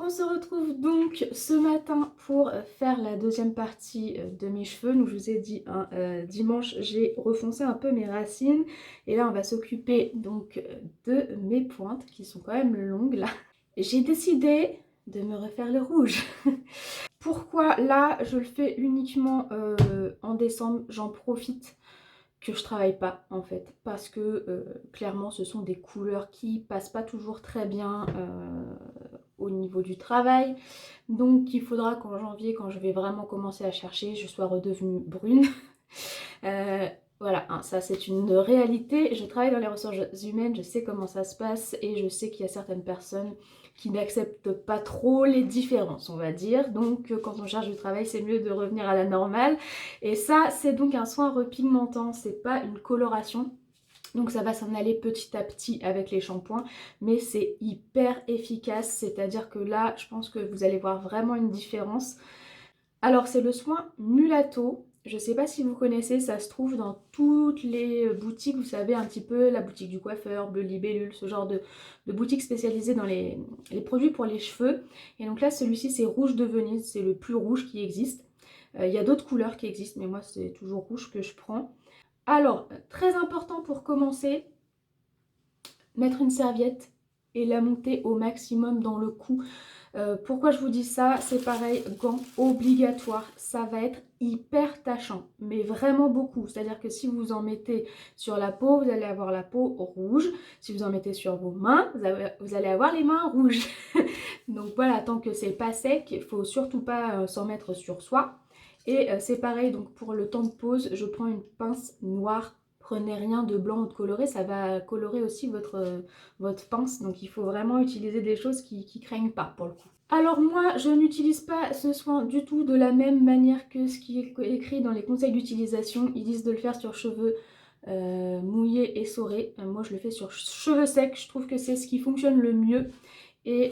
On se retrouve donc ce matin pour faire la deuxième partie de mes cheveux. Donc je vous ai dit, hein, dimanche j'ai refoncé un peu mes racines et là on va s'occuper donc de mes pointes qui sont quand même longues là. J'ai décidé de me refaire le rouge. Pourquoi là je le fais uniquement en décembre, j'en profite que je travaille pas en fait parce que clairement ce sont des couleurs qui passent pas toujours très bien au niveau du travail, donc il faudra qu'en janvier, quand je vais vraiment commencer à chercher, je sois redevenue brune. Euh, voilà, hein, ça c'est une réalité. Je travaille dans les ressources humaines, je sais comment ça se passe et je sais qu'il y a certaines personnes qui n'acceptent pas trop les différences, on va dire. Donc quand on cherche du travail, c'est mieux de revenir à la normale. Et ça, c'est donc un soin repigmentant, c'est pas une coloration. Donc ça va s'en aller petit à petit avec les shampoings, mais c'est hyper efficace, c'est-à-dire que là, je pense que vous allez voir vraiment une différence. Alors c'est le soin mulatto, je sais pas si vous connaissez, ça se trouve dans toutes les boutiques, vous savez un petit peu, la boutique du coiffeur, Bleu Libellule, ce genre de boutiques spécialisées dans les produits pour les cheveux. Et donc là, celui-ci c'est rouge de Venise, c'est le plus rouge qui existe. Il y a d'autres couleurs qui existent, mais moi c'est toujours rouge que je prends. Alors, très important pour commencer, mettre une serviette et la monter au maximum dans le cou. Pourquoi je vous dis ça? C'est pareil, gants obligatoire. Ça va être hyper tâchant, mais vraiment beaucoup. C'est-à-dire que si vous en mettez sur la peau, vous allez avoir la peau rouge. Si vous en mettez sur vos mains, vous allez avoir les mains rouges. Donc voilà, tant que c'est pas sec, il faut surtout pas s'en mettre sur soi. Et c'est pareil, donc pour le temps de pause, je prends une pince noire. Prenez rien de blanc ou de coloré, ça va colorer aussi votre pince. Donc il faut vraiment utiliser des choses qui craignent pas pour le coup. Alors moi, je n'utilise pas ce soin du tout de la même manière que ce qui est écrit dans les conseils d'utilisation. Ils disent de le faire sur cheveux mouillés et essorés. Moi, je le fais sur cheveux secs. Je trouve que c'est ce qui fonctionne le mieux. Et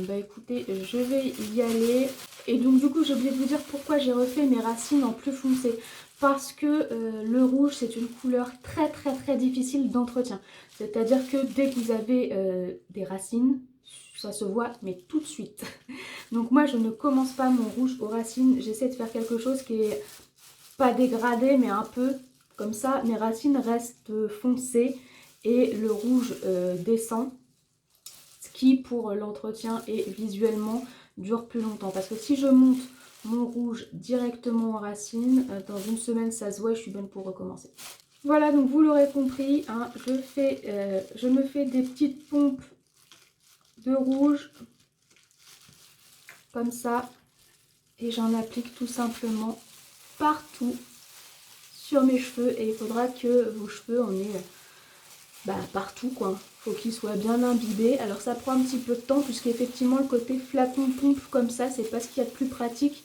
bah écoutez, je vais y aller. Et donc du coup, j'ai oublié de vous dire pourquoi j'ai refait mes racines en plus foncé. Parce que le rouge, c'est une couleur très très très difficile d'entretien. C'est-à-dire que dès que vous avez des racines, ça se voit, mais tout de suite. Donc moi, je ne commence pas mon rouge aux racines. J'essaie de faire quelque chose qui est pas dégradé, mais un peu comme ça. Mes racines restent foncées et le rouge descend. Ce qui, pour l'entretien et visuellement, dure plus longtemps. Parce que si je monte mon rouge directement aux racines, dans une semaine, ça se voit et je suis bonne pour recommencer. Voilà, donc vous l'aurez compris, hein, je me fais des petites pompes de rouge comme ça et j'en applique tout simplement partout sur mes cheveux et il faudra que vos cheveux en aient partout quoi. Faut qu'ils soient bien imbibés. Alors ça prend un petit peu de temps puisqu'effectivement le côté flacon pompe comme ça c'est pas ce qu'il y a de plus pratique.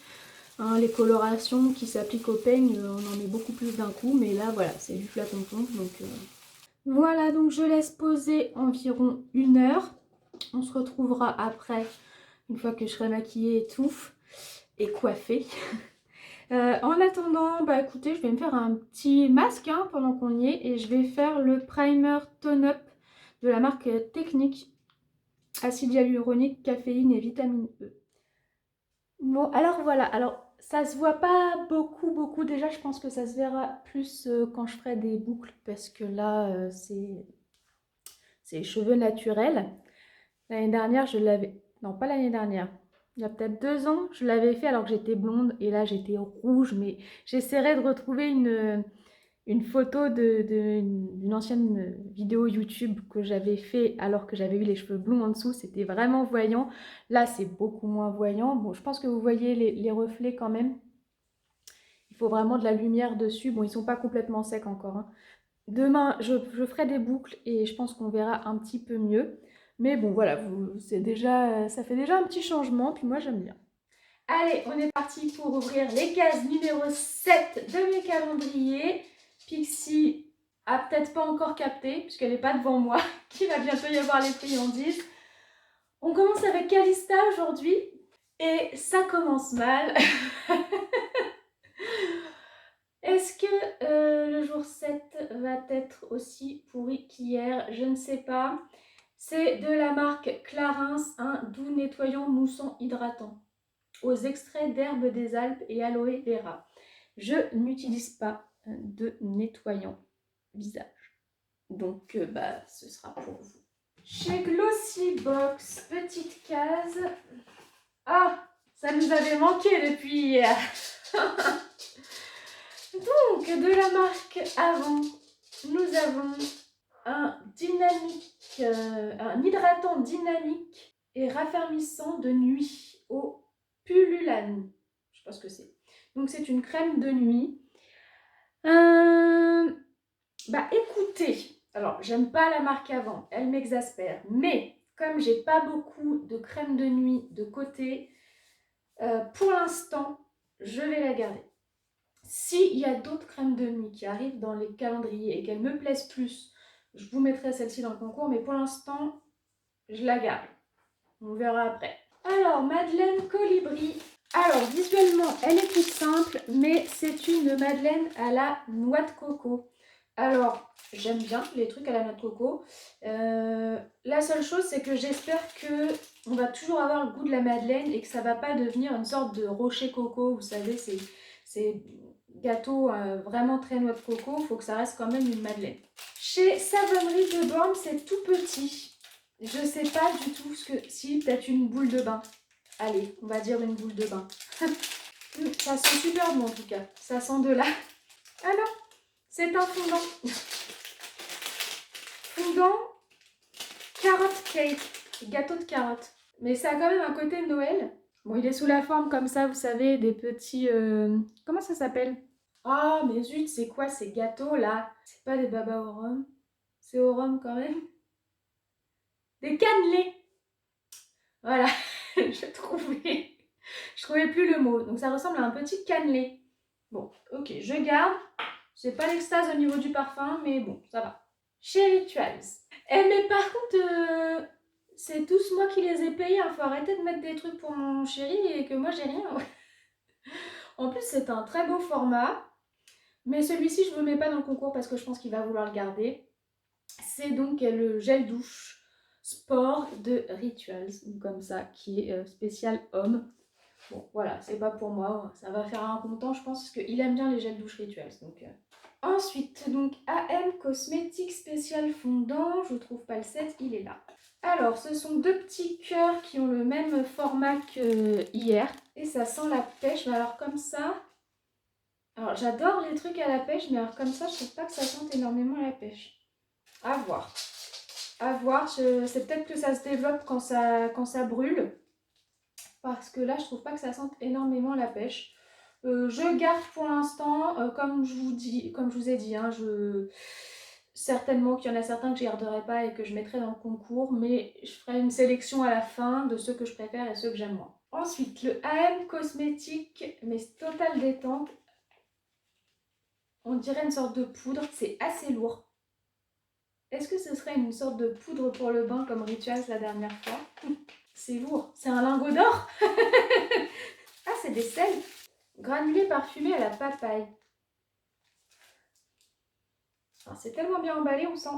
Hein, les colorations qui s'appliquent au peigne, on en met beaucoup plus d'un coup, mais là voilà c'est du flacon pompe donc voilà, donc je laisse poser environ 1 heure. On se retrouvera après, une fois que je serai maquillée et tout, et coiffée. En attendant, bah écoutez, je vais me faire un petit masque hein, pendant qu'on y est. Et je vais faire le primer Tone Up de la marque Technique. Acide hyaluronique, caféine et vitamine E. Bon, alors voilà, alors ça se voit pas beaucoup déjà, je pense que ça se verra plus quand je ferai des boucles parce que là c'est cheveux naturels. L'année dernière, je l'avais... Non, pas l'année dernière. Il y a peut-être 2 ans, je l'avais fait alors que j'étais blonde et là j'étais rouge. Mais j'essaierai de retrouver une photo d'une ancienne vidéo YouTube que j'avais fait alors que j'avais eu les cheveux blonds en dessous. C'était vraiment voyant. Là, c'est beaucoup moins voyant. Bon, je pense que vous voyez les reflets quand même. Il faut vraiment de la lumière dessus. Bon, ils sont pas complètement secs encore, hein. Demain, je ferai des boucles et je pense qu'on verra un petit peu mieux. Mais bon, voilà, c'est déjà, ça fait déjà un petit changement, puis moi j'aime bien. Allez, on est parti pour ouvrir les cases numéro 7 de mes calendriers. Pixie a peut-être pas encore capté, puisqu'elle n'est pas devant moi, qu'il va bientôt y avoir les friandises. On commence avec Calista aujourd'hui, et ça commence mal. Est-ce que le jour 7 va être aussi pourri qu'hier? Je ne sais pas. C'est de la marque Clarins, un doux nettoyant moussant hydratant aux extraits d'herbes des Alpes et aloe vera. Je n'utilise pas de nettoyant visage. Donc, ce sera pour vous. Chez Glossybox, petite case. Ah, ça nous avait manqué depuis hier. Donc, de la marque Avon, nous avons un hydratant dynamique et raffermissant de nuit au pullulane. Je sais pas ce que c'est. Donc, c'est une crème de nuit. Écoutez, alors j'aime pas la marque Avon, elle m'exaspère, mais comme j'ai pas beaucoup de crème de nuit de côté, pour l'instant, je vais la garder. S'il y a d'autres crèmes de nuit qui arrivent dans les calendriers et qu'elles me plaisent plus, je vous mettrai celle-ci dans le concours, mais pour l'instant, je la garde. On verra après. Alors, Madeleine Colibri. Alors, visuellement, elle est toute simple, mais c'est une Madeleine à la noix de coco. Alors, j'aime bien les trucs à la noix de coco. La seule chose, c'est que j'espère qu'on va toujours avoir le goût de la Madeleine et que ça va pas devenir une sorte de rocher coco. Vous savez, c'est gâteau vraiment très noix de coco. Il faut que ça reste quand même une Madeleine. Chez Savonnerie de Borne, c'est tout petit. Je sais pas du tout ce que... Si, peut-être une boule de bain. Allez, on va dire une boule de bain. Ça sent super bon en tout cas. Ça sent de là. Ah non, c'est un fondant. Fondant carotte cake. Gâteau de carotte. Mais ça a quand même un côté de Noël. Bon, il est sous la forme comme ça, vous savez, des petits... Comment ça s'appelle? Ah, mais zut, c'est quoi ces gâteaux là? C'est pas des babas au rhum. C'est au rhum quand même. Des cannelés. Voilà, je trouvais plus le mot. Donc ça ressemble à un petit cannelé. Bon, ok, je garde. C'est pas l'extase au niveau du parfum, mais bon, ça va. Chez Rituals. Eh mais par contre, c'est tous moi qui les ai payés. Faut arrêter de mettre des trucs pour mon chéri et que moi j'ai rien. En plus, c'est un très beau format. Mais celui-ci, je ne le mets pas dans le concours parce que je pense qu'il va vouloir le garder. C'est donc le gel douche sport de Rituals, comme ça, qui est spécial homme. Bon, voilà, c'est pas pour moi, ça va faire un content, je pense, parce qu'il aime bien les gels douche Rituals. Donc, Ensuite, donc AM Cosmétique spécial fondant, je trouve pas le set, il est là. Alors, ce sont deux petits cœurs qui ont le même format que hier. Et ça sent la pêche, mais alors comme ça... Alors, j'adore les trucs à la pêche, mais alors comme ça, je trouve pas que ça sente énormément la pêche. À voir. À voir, c'est peut-être que ça se développe quand ça brûle. Parce que là, je trouve pas que ça sente énormément la pêche. Je garde pour l'instant, comme je vous ai dit, hein, certainement qu'il y en a certains que je garderai pas et que je mettrai dans le concours, mais je ferai une sélection à la fin de ceux que je préfère et ceux que j'aime moins. Ensuite, le AM Cosmétique, mais Total Détente. On dirait une sorte de poudre, c'est assez lourd. Est-ce que ce serait une sorte de poudre pour le bain comme Rituals la dernière fois? C'est lourd, c'est un lingot d'or. Ah, c'est des sels granulés parfumés à la papaye. C'est tellement bien emballé, on sent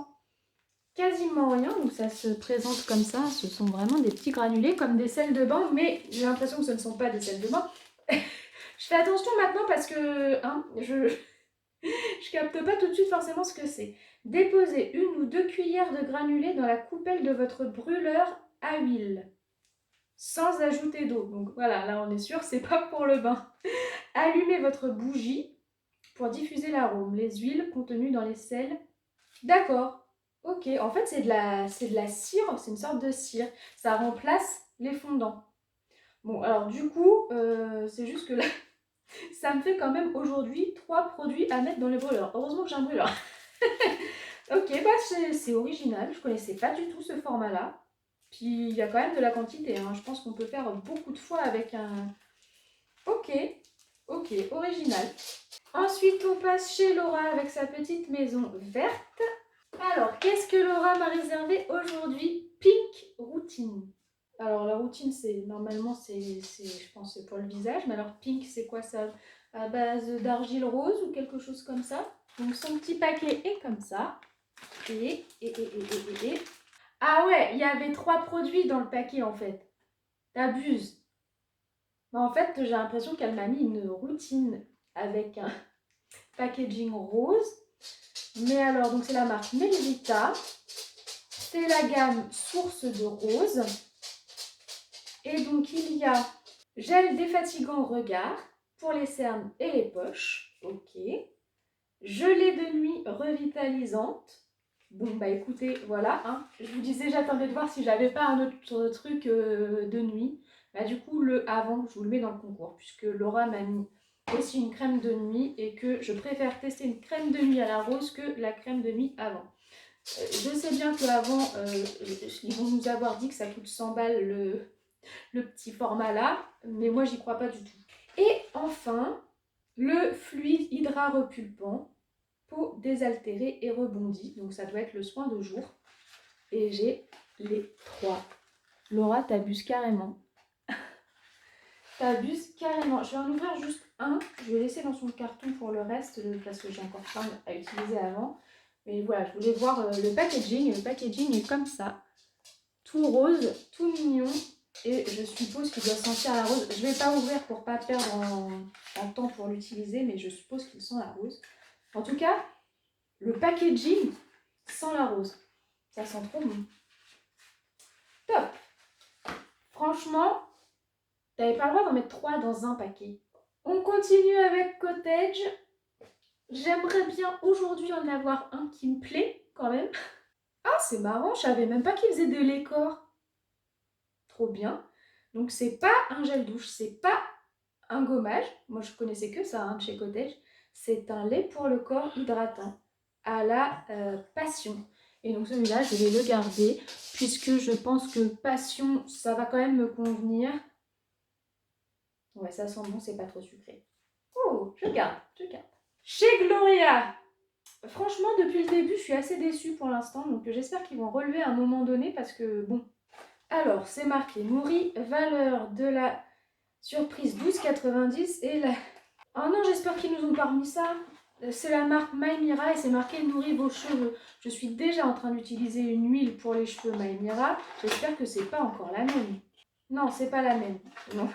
quasiment rien. Donc ça se présente comme ça, ce sont vraiment des petits granulés comme des sels de bain, mais j'ai l'impression que ce ne sont pas des sels de bain. Je fais attention maintenant parce que je capte pas tout de suite forcément ce que c'est. Déposez 1 ou 2 cuillères de granulés dans la coupelle de votre brûleur à huile, sans ajouter d'eau. Donc voilà, là on est sûr, c'est pas pour le bain. Allumez votre bougie pour diffuser l'arôme. Les huiles contenues dans les sels. D'accord. Ok, en fait c'est de la cire, c'est une sorte de cire. Ça remplace les fondants. Bon, alors du coup, c'est juste que là, ça me fait quand même aujourd'hui 3 produits à mettre dans les brûleurs. Heureusement que j'ai un brûleur. Ok, c'est original. Je connaissais pas du tout ce format-là. Puis il y a quand même de la quantité. Hein. Je pense qu'on peut faire beaucoup de fois avec un... Ok, original. Ensuite, on passe chez Laura avec sa petite maison verte. Alors, qu'est-ce que Laura m'a réservé aujourd'hui? Pink Routine. Alors, la routine, normalement, je pense, c'est pour le visage. Mais alors, pink, c'est quoi ça? À base d'argile rose ou quelque chose comme ça. Donc, son petit paquet est comme ça. Et... Ah ouais, il y avait 3 produits dans le paquet en fait. T'abuses. Mais en fait, j'ai l'impression qu'elle m'a mis une routine avec un packaging rose. Mais alors, donc c'est la marque Melvita. C'est la gamme Source de Rose. Et donc, il y a gel défatigant regard pour les cernes et les poches. Ok. Gelée de nuit revitalisante. Bon, bah écoutez, voilà. Hein. Je vous disais, j'attendais de voir si j'avais pas un autre truc de nuit. Bah, du coup, le avant, je vous le mets dans le concours, puisque Laura m'a mis aussi une crème de nuit et que je préfère tester une crème de nuit à la rose que la crème de nuit avant. Je sais bien qu'avant, ils vont nous avoir dit que ça coûte 100 balles le petit format là, mais moi, j'y crois pas du tout. Et enfin, le fluide hydra repulpant, peau désaltérée et rebondie. Donc ça doit être le soin de jour. Et j'ai les 3. Laura, t'abuses carrément. T'abuses carrément. Je vais en ouvrir juste un. Je vais laisser dans son carton pour le reste parce que j'ai encore plein à utiliser avant. Mais voilà, je voulais voir le packaging. Le packaging est comme ça. Tout rose, tout mignon. Et je suppose qu'il doit sentir la rose. Je ne vais pas ouvrir pour ne pas perdre en temps pour l'utiliser, mais je suppose qu'il sent la rose. En tout cas, le packaging sent la rose. Ça sent trop bon. Top. Franchement, t'avais pas le droit d'en mettre 3 dans un paquet. On continue avec Cottage. J'aimerais bien aujourd'hui en avoir un qui me plaît quand même. Ah, c'est marrant, je savais même pas qu'ils faisaient des laits corps. Trop bien. Donc c'est pas un gel douche, c'est pas un gommage. Moi je connaissais que ça de chez Cottage. C'est un lait pour le corps hydratant à la passion. Et donc celui-là, je vais le garder puisque je pense que passion, ça va quand même me convenir. Ouais, ça sent bon, c'est pas trop sucré. Oh, je garde. Chez Gloria, franchement, depuis le début, je suis assez déçue pour l'instant. Donc j'espère qu'ils vont relever à un moment donné parce que bon. Alors, c'est marqué nourri, valeur de la surprise 12,90 et la... Oh non, j'espère qu'ils nous ont pas remis ça. C'est la marque Maïmira et c'est marqué nourrit vos cheveux. Je suis déjà en train d'utiliser une huile pour les cheveux Maïmira. J'espère que c'est pas encore la même. Non, c'est pas la même. Non.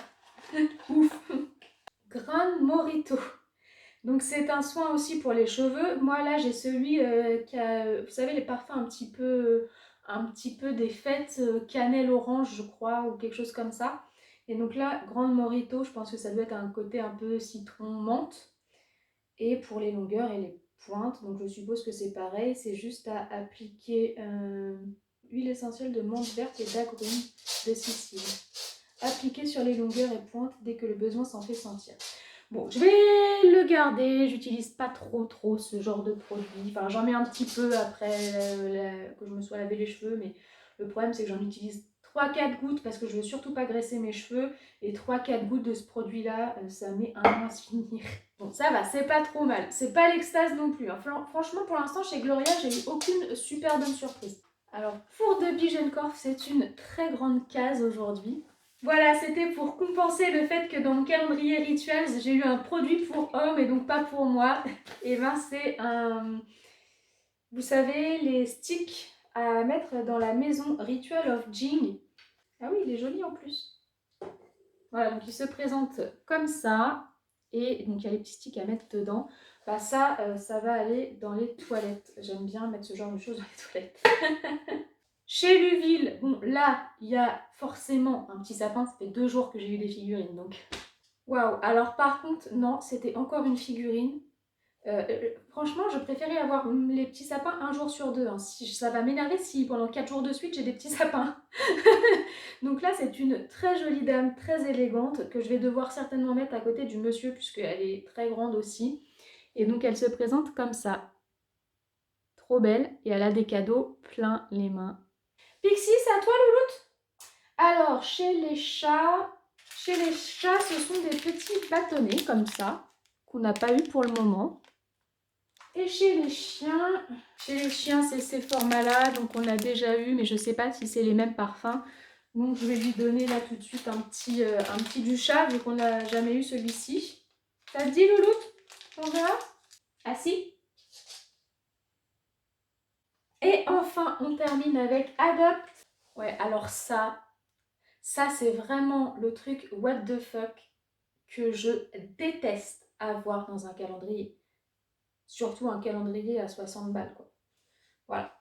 Ouf. Gran Morito. Donc c'est un soin aussi pour les cheveux. Moi là j'ai celui qui a, vous savez les parfums un petit peu des fêtes, cannelle orange je crois ou quelque chose comme ça. Et donc là, Grande Morito, je pense que ça doit être un côté un peu citron menthe. Et pour les longueurs et les pointes, donc je suppose que c'est pareil, c'est juste à appliquer huile essentielle de menthe verte et d'agrumes de Sicile. Appliquer sur les longueurs et pointes dès que le besoin s'en fait sentir. Bon, je vais le garder, j'utilise pas trop ce genre de produit. Enfin, j'en mets un petit peu après que je me sois lavé les cheveux, mais le problème c'est que j'en utilise 3-4 gouttes parce que je veux surtout pas graisser mes cheveux. Et 3-4 gouttes de ce produit-là, ça met un an à se finir. Bon, ça va, c'est pas trop mal. C'est pas l'extase non plus. Hein. Franchement, pour l'instant, chez Gloria, j'ai eu aucune super bonne surprise. Alors, pour de Bijenkorf, c'est une très grande case aujourd'hui. Voilà, c'était pour compenser le fait que dans mon calendrier Rituals, j'ai eu un produit pour homme et donc pas pour moi. Et ben c'est un... Vous savez, les sticks à mettre dans la maison Ritual of Jing. Ah oui, il est joli en plus. Voilà, donc il se présente comme ça. Et donc il y a les petits sticks à mettre dedans. Bah ça, ça va aller dans les toilettes. J'aime bien mettre ce genre de choses dans les toilettes. Chez Luville, bon là, il y a forcément un petit sapin, ça fait 2 jours que j'ai eu des figurines, donc... Waouh, alors par contre, non, c'était encore une figurine. Franchement, je préférais avoir les petits sapins un jour sur 2. Hein. Ça va m'énerver si pendant 4 jours de suite, j'ai des petits sapins. Donc là, c'est une très jolie dame, très élégante, que je vais devoir certainement mettre à côté du monsieur, puisqu'elle est très grande aussi. Et donc, elle se présente comme ça. Trop belle, et elle a des cadeaux plein les mains. Pixie, c'est à toi, Louloute? Alors, chez les chats, ce sont des petits bâtonnets comme ça, qu'on n'a pas eu pour le moment. Et chez les chiens, c'est ces formats-là, donc on l'a déjà eu, mais je ne sais pas si c'est les mêmes parfums. Donc je vais lui donner là tout de suite un petit du chat, vu qu'on n'a jamais eu celui-ci. Ça te dit, Louloute? On verra? Ah si? Et enfin, on termine avec Adopt. Ouais, alors ça c'est vraiment le truc what the fuck que je déteste avoir dans un calendrier. Surtout un calendrier à 60 balles, quoi. Voilà.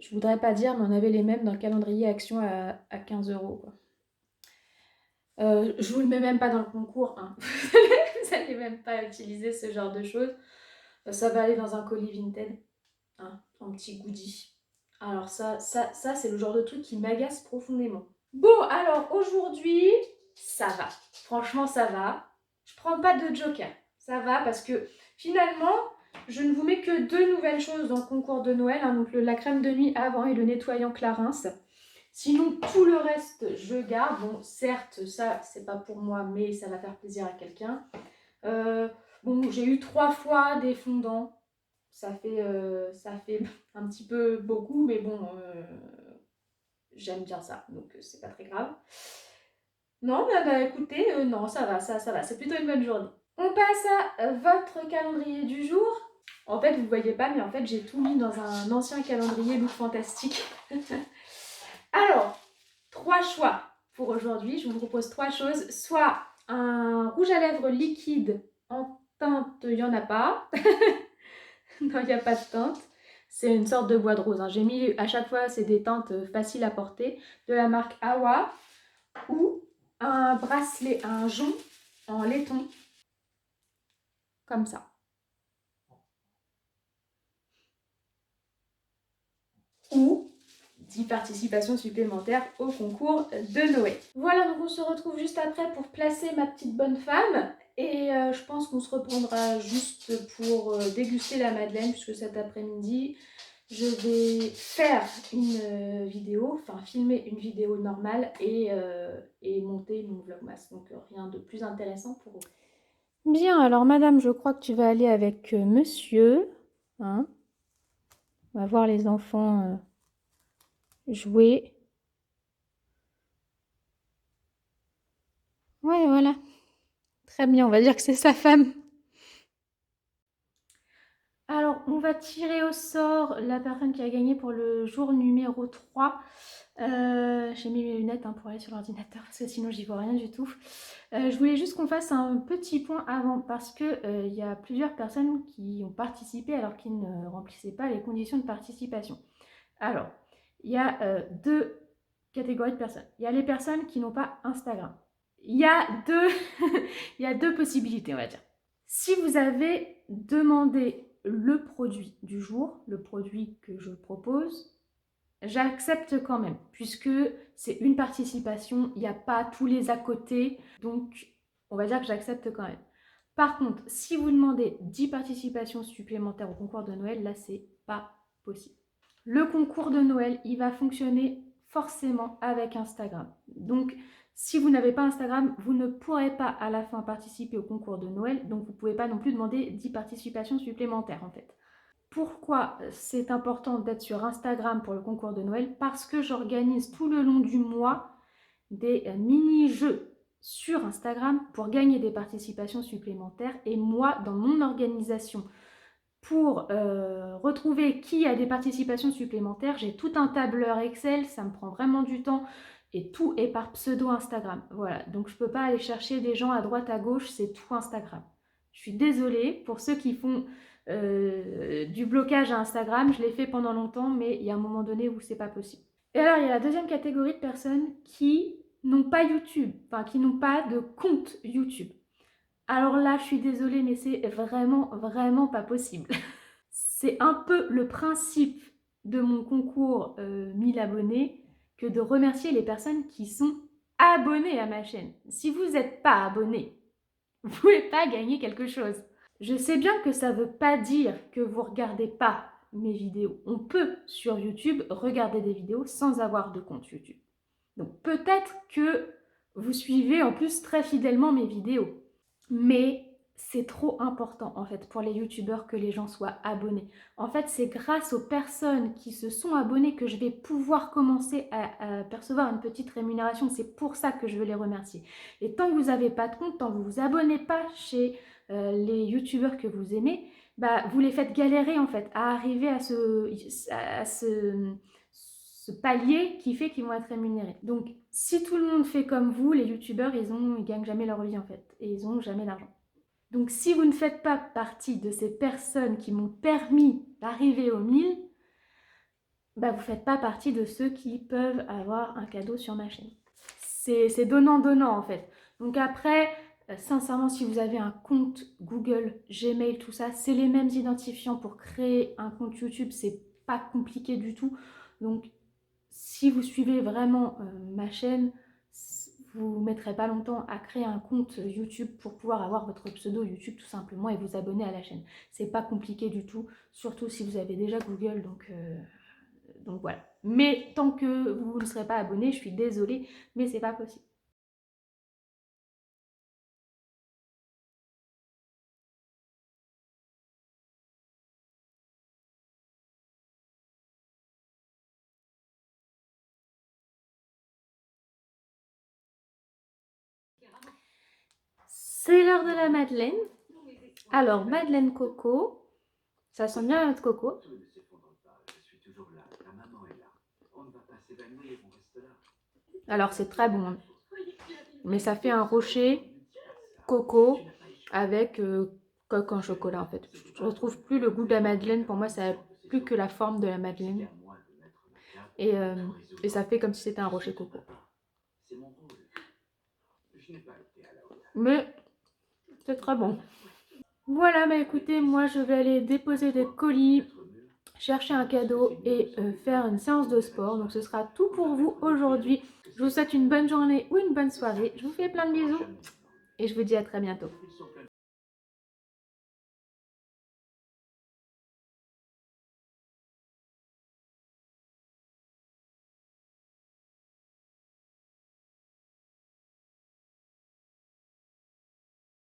Je voudrais pas dire, mais on avait les mêmes dans le calendrier Action à 15 €, quoi. Je vous le mets même pas dans le concours, hein. Vous allez même pas utiliser ce genre de choses. Ça va aller dans un colis Vinted, hein, un petit goodie. Alors ça c'est le genre de truc qui m'agace profondément. Bon, alors aujourd'hui, ça va. Franchement, ça va. Je prends pas de joker. Ça va parce que finalement, je ne vous mets que 2 nouvelles choses dans le concours de Noël, hein, donc la crème de nuit avant et le nettoyant Clarins. Sinon, tout le reste, je garde. Bon, certes, ça, c'est pas pour moi, mais ça va faire plaisir à quelqu'un. Bon, j'ai eu 3 fois des fondants. Ça fait un petit peu beaucoup, mais bon, j'aime bien ça, donc c'est pas très grave. Non, bah écoutez, non, ça va, ça va. C'est plutôt une bonne journée. On passe à votre calendrier du jour. En fait, vous ne voyez pas, mais en fait, j'ai tout mis dans un ancien calendrier Look Fantastique. Alors, 3 choix pour aujourd'hui. Je vous propose 3 choses. Soit un rouge à lèvres liquide en teinte, il n'y en a pas. Non, il n'y a pas de teinte. C'est une sorte de bois de rose, hein. J'ai mis à chaque fois, c'est des teintes faciles à porter, de la marque Awa, ou un bracelet, un jonc en laiton, comme ça. Ou 10 participations supplémentaires au concours de Noël. Voilà, donc on se retrouve juste après pour placer ma petite bonne femme. Et je pense qu'on se reprendra juste pour déguster la madeleine, puisque cet après-midi, je vais faire une vidéo, enfin filmer une vidéo normale et monter mon vlogmas. Donc rien de plus intéressant pour vous. Bien, alors madame, je crois que tu vas aller avec monsieur. Hein, on va voir les enfants jouer. Ouais, voilà. Très bien, on va dire que c'est sa femme. Alors, on va tirer au sort la personne qui a gagné pour le jour numéro 3. J'ai mis mes lunettes pour aller sur l'ordinateur parce que sinon j'y vois rien du tout. Je voulais juste qu'on fasse un petit point avant parce que y a plusieurs personnes qui ont participé alors qu'ils ne remplissaient pas les conditions de participation. Alors, il y a 2 catégories de personnes. Il y a les personnes qui n'ont pas Instagram. Il y a il y a 2 possibilités, on va dire. Si vous avez demandé le produit du jour, le produit que je propose, j'accepte quand même, puisque c'est une participation, il n'y a pas tous les à côté, donc on va dire que j'accepte quand même. Par contre, si vous demandez 10 participations supplémentaires au concours de Noël, là, c'est pas possible. Le concours de Noël, il va fonctionner forcément avec Instagram. Donc, si vous n'avez pas Instagram, vous ne pourrez pas à la fin participer au concours de Noël, donc vous ne pouvez pas non plus demander 10 participations supplémentaires en fait. Pourquoi c'est important d'être sur Instagram pour le concours de Noël? Parce que j'organise tout le long du mois des mini-jeux sur Instagram pour gagner des participations supplémentaires. Et moi, dans mon organisation, pour retrouver qui a des participations supplémentaires, j'ai tout un tableur Excel, ça me prend vraiment du temps et tout est par pseudo Instagram. Voilà, donc je ne peux pas aller chercher des gens à droite à gauche, c'est tout Instagram. Je suis désolée pour ceux qui font du blocage à Instagram, je l'ai fait pendant longtemps, mais il y a un moment donné où c'est pas possible. Et alors il y a la deuxième catégorie de personnes qui n'ont pas YouTube, enfin qui n'ont pas de compte YouTube. Alors là, je suis désolée, mais c'est vraiment, vraiment pas possible. C'est un peu le principe de mon concours 1000 abonnés que de remercier les personnes qui sont abonnées à ma chaîne. Si vous n'êtes pas abonné, vous ne pouvez pas gagner quelque chose. Je sais bien que ça ne veut pas dire que vous ne regardez pas mes vidéos. On peut, sur YouTube, regarder des vidéos sans avoir de compte YouTube. Donc peut-être que vous suivez en plus très fidèlement mes vidéos. Mais c'est trop important en fait pour les youtubeurs que les gens soient abonnés. En fait, c'est grâce aux personnes qui se sont abonnées que je vais pouvoir commencer à percevoir une petite rémunération. C'est pour ça que je veux les remercier. Et tant que vous n'avez pas de compte, tant que vous ne vous abonnez pas chez les youtubeurs que vous aimez, bah, vous les faites galérer en fait à arriver à ce palier qui fait qu'ils vont être rémunérés. Donc si tout le monde fait comme vous, les youtubeurs, ils gagnent jamais leur vie en fait et ils ont jamais d'argent. Donc si vous ne faites pas partie de ces personnes qui m'ont permis d'arriver aux 1000, bah, vous ne faites pas partie de ceux qui peuvent avoir un cadeau sur ma chaîne. C'est donnant-donnant en fait. Donc après, sincèrement, si vous avez un compte Google, Gmail, tout ça, c'est les mêmes identifiants pour créer un compte YouTube, c'est pas compliqué du tout. Donc si vous suivez vraiment ma chaîne, vous ne mettrez pas longtemps à créer un compte YouTube pour pouvoir avoir votre pseudo YouTube tout simplement et vous abonner à la chaîne. C'est pas compliqué du tout, surtout si vous avez déjà Google, donc voilà. Mais tant que vous ne serez pas abonné, je suis désolée, mais c'est pas possible. C'est l'heure de la Madeleine. Alors, Madeleine Coco, ça sent bien notre coco. Alors, c'est très bon, hein. Mais ça fait un rocher coco avec coque en chocolat en fait. Je retrouve plus le goût de la Madeleine. Pour moi, ça a plus que la forme de la Madeleine. Et, euh, et ça fait comme si c'était un rocher coco. Mais c'est très bon. Voilà, bah écoutez, moi je vais aller déposer des colis, chercher un cadeau et faire une séance de sport. Donc ce sera tout pour vous aujourd'hui. Je vous souhaite une bonne journée ou une bonne soirée. Je vous fais plein de bisous et je vous dis à très bientôt.